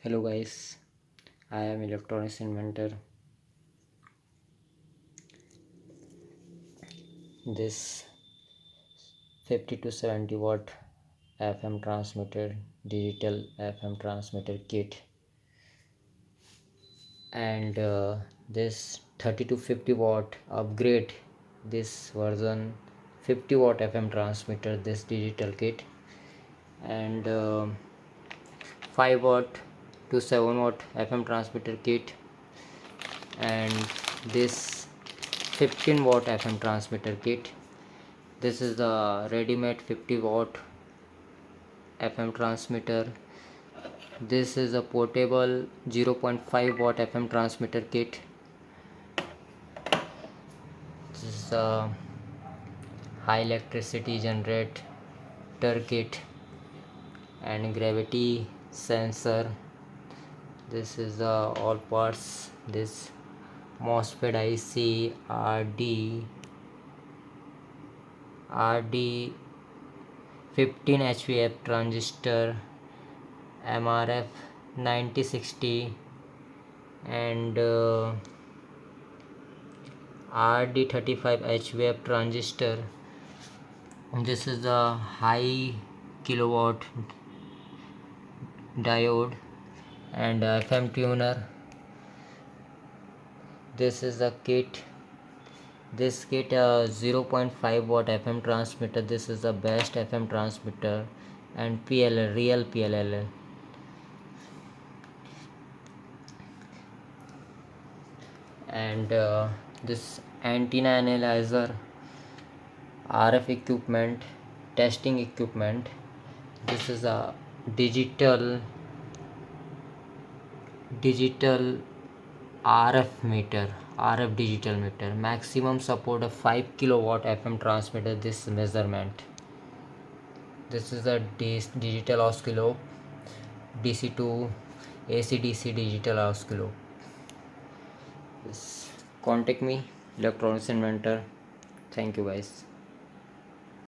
Hello guys, I am electronics inventor. This 50 to 70 watt FM transmitter, digital FM transmitter kit, and this 30 to 50 watt upgrade this version 50 watt FM transmitter, this digital kit, and 5 watt to 7 watt FM transmitter kit, and this 15 watt FM transmitter kit. This is the ready-made 50 watt FM transmitter. This is a portable 0.5 watt FM transmitter kit. This is a high electricity generator kit and gravity sensor. This is the all parts. This MOSFET IC RD 15 HVF transistor, MRF 9060, and RD35 HVF transistor. This is the high kilowatt diode and FM tuner. This is the kit. This kit 0.5 watt FM transmitter. This is the best FM transmitter, and PLL, real PLL, and this antenna analyzer, RF equipment, testing equipment. This is a digital RF digital meter, maximum support of 5 kilowatt FM transmitter. This measurement. This is a digital oscilloscope, DC to AC DC digital oscilloscope. Contact me, electronics inventor. Thank you guys.